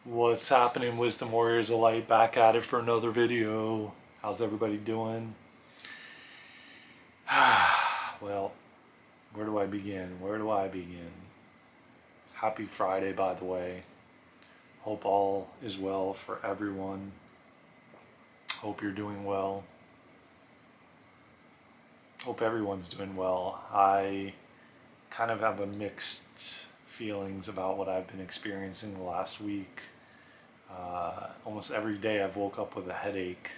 What's happening, Wisdom Warriors of Light? Back at it for another video. How's everybody doing? Well, where do I begin? Where do I begin? Happy Friday, by the way. Hope all is well for everyone. Hope you're doing well. Hope everyone's doing well. I kind of have a mixed feelings about what I've been experiencing the last week. Almost every day I've woke up with a headache.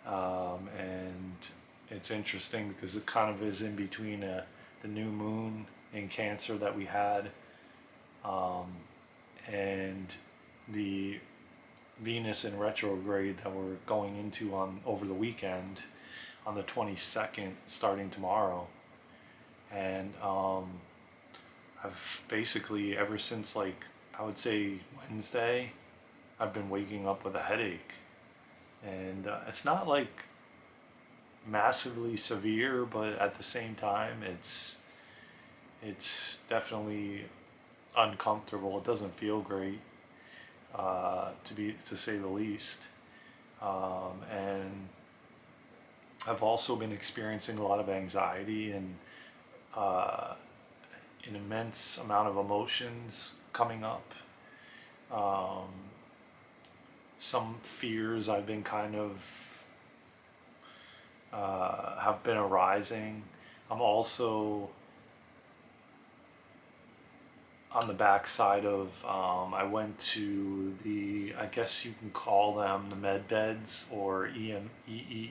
And it's interesting because it kind of is in between the new moon in Cancer that we had and the Venus in retrograde that we're going into on over the weekend on the 22nd, starting tomorrow. And I've basically, ever since, like, I would say Wednesday, I've been waking up with a headache. And it's not like massively severe, but at the same time, it's definitely uncomfortable. It doesn't feel great, to say the least. And I've also been experiencing a lot of anxiety and an immense amount of emotions coming up. Some fears I've been kind of have been arising. I'm also on the backside of I went to the, I guess you can call them the med beds, or EE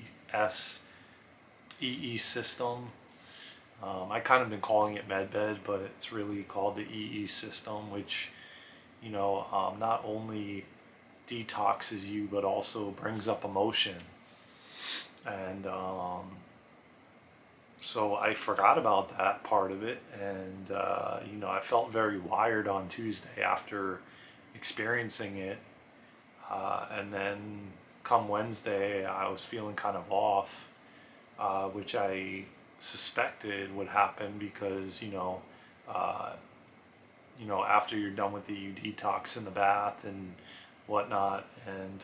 system. I kind of been calling it medbed, but it's really called the EE system, which, not only detoxes you, but also brings up emotion. And so I forgot about that part of it. And, I felt very wired on Tuesday after experiencing it. And then come Wednesday, I was feeling kind of off, which I suspected would happen because after you're done with it, you detox in the bath and whatnot. And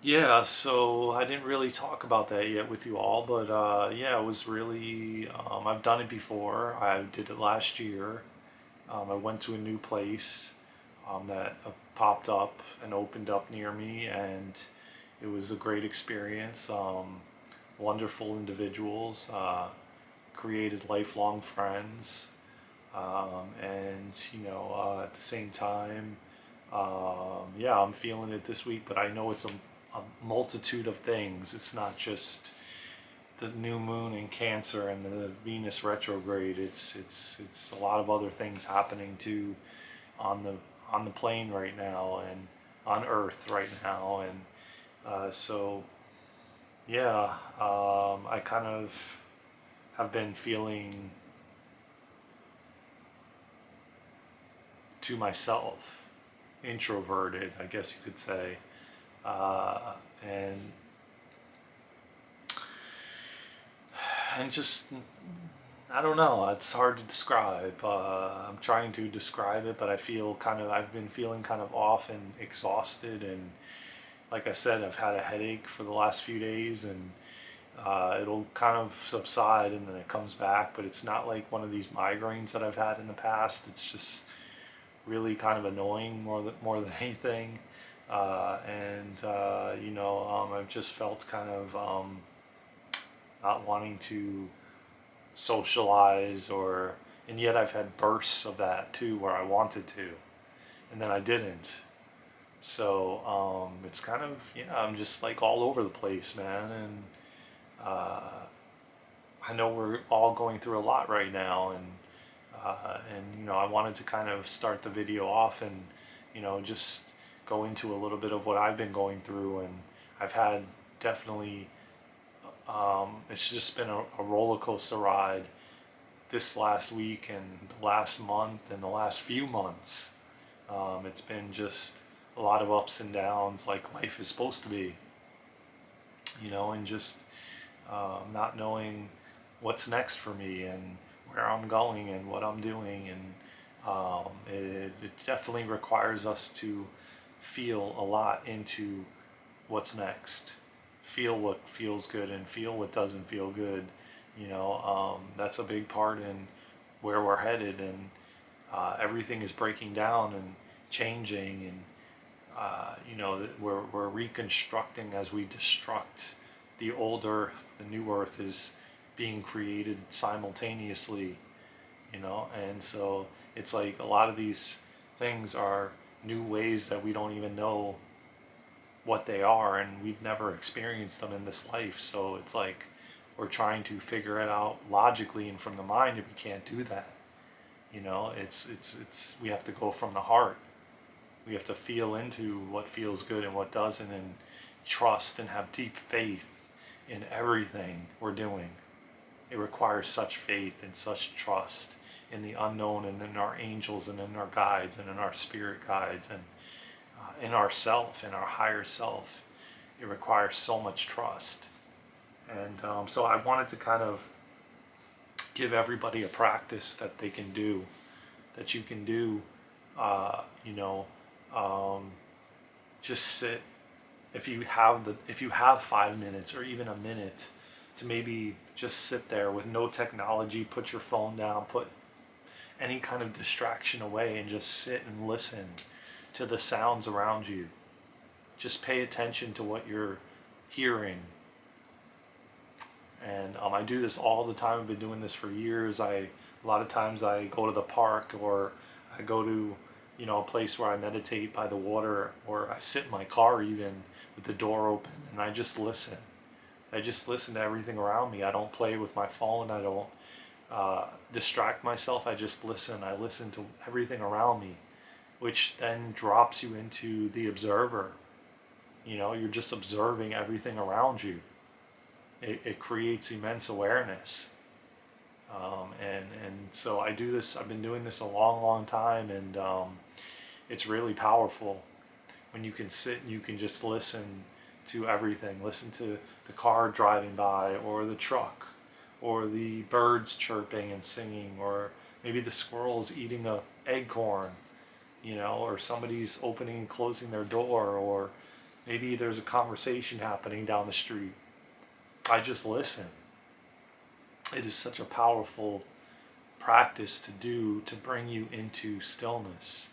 yeah, so I didn't really talk about that yet with you all, but yeah, it was really, I've done it before. I did it last year. I went to a new place that popped up and opened up near me, and it was a great experience. Wonderful individuals, created lifelong friends, and at the same time, yeah, I'm feeling it this week, but I know it's a multitude of things. It's not just the new moon in Cancer and the Venus retrograde. It's a lot of other things happening too on the plane right now and on Earth right now. And so yeah, I kind of have been feeling to myself, introverted, I guess you could say. And just, I don't know, it's hard to describe. I'm trying to describe it, but I've been feeling kind of off and exhausted. And like I said, I've had a headache for the last few days, and it'll kind of subside and then it comes back, but it's not like one of these migraines that I've had in the past. It's just really kind of annoying more than anything. I've just felt kind of not wanting to socialize, and yet I've had bursts of that too where I wanted to, and then I didn't. So it's kind of, yeah, I'm just like all over the place, man. And I know we're all going through a lot right now, and I wanted to kind of start the video off and just go into a little bit of what I've been going through. And I've had definitely, it's just been a roller coaster ride this last week and the last month and the last few months. It's been just a lot of ups and downs, like life is supposed to be, and just not knowing what's next for me and where I'm going and what I'm doing. And It definitely requires us to feel a lot into what's next. Feel what feels good and feel what doesn't feel good. That's a big part in where we're headed, and everything is breaking down and changing, and we're reconstructing as we destruct the old earth. The new earth is being created simultaneously, and so it's like a lot of these things are new ways that we don't even know what they are, and we've never experienced them in this life. So it's like we're trying to figure it out logically and from the mind, and we can't do that. It's we have to go from the heart. We have to feel into what feels good and what doesn't, and trust and have deep faith in everything we're doing. It requires such faith and such trust in the unknown, and in our angels, and in our guides, and in our spirit guides, and in ourself, in our higher self. It requires so much trust. And so I wanted to kind of give everybody a practice that they can do, that you can do, uh, you know, um, just sit. If you have 5 minutes or even a minute to maybe just sit there with no technology, put your phone down, put any kind of distraction away, and just sit and listen to the sounds around you. Just pay attention to what you're hearing. And I do this all the time. I've been doing this for years. A lot of times I go to the park, or I go to a place where I meditate by the water, or I sit in my car even with the door open, and I just listen. I just listen to everything around me. I don't play with my phone. I don't distract myself. I just listen. I listen to everything around me, which then drops you into the observer. You're just observing everything around you. It creates immense awareness. And so I do this. I've been doing this a long, long time, and it's really powerful when you can sit and you can just listen to everything. Listen to the car driving by, or the truck, or the birds chirping and singing, or maybe the squirrels eating a acorn, or somebody's opening and closing their door, or maybe there's a conversation happening down the street. I just listen. It is such a powerful practice to do, to bring you into stillness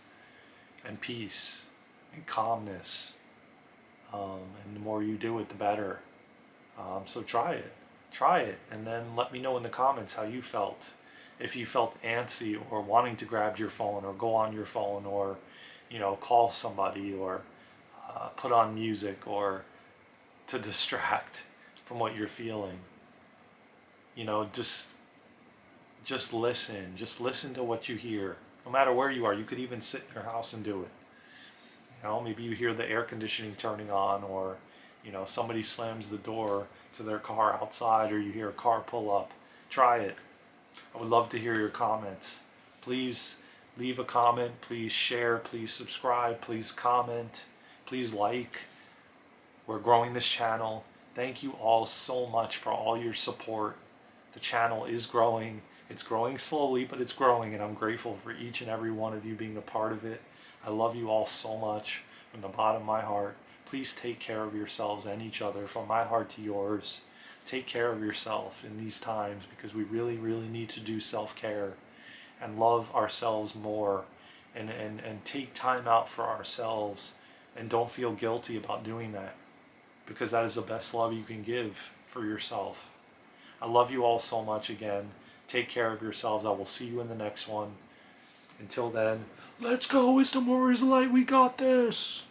and peace and calmness. And the more you do it, the better. So try it. Try it. And then let me know in the comments how you felt. If you felt antsy, or wanting to grab your phone, or go on your phone, or call somebody, or put on music, or to distract from what you're feeling. Just listen. Just listen to what you hear. No matter where you are, you could even sit in your house and do it. Maybe you hear the air conditioning turning on, or somebody slams the door to their car outside, or you hear a car pull up. Try it. I would love to hear your comments. Please leave a comment. Please share. Please subscribe. Please comment. Please like. We're growing this channel. Thank you all so much for all your support. The channel is growing. It's growing slowly, but it's growing, and I'm grateful for each and every one of you being a part of it. I love you all so much from the bottom of my heart. Please take care of yourselves and each other, from my heart to yours. Take care of yourself in these times, because we really, really need to do self-care and love ourselves more, and take time out for ourselves, and don't feel guilty about doing that, because that is the best love you can give for yourself. I love you all so much again. Take care of yourselves. I will see you in the next one. Until then, let's go, Wisdom Warriors Light. We got this.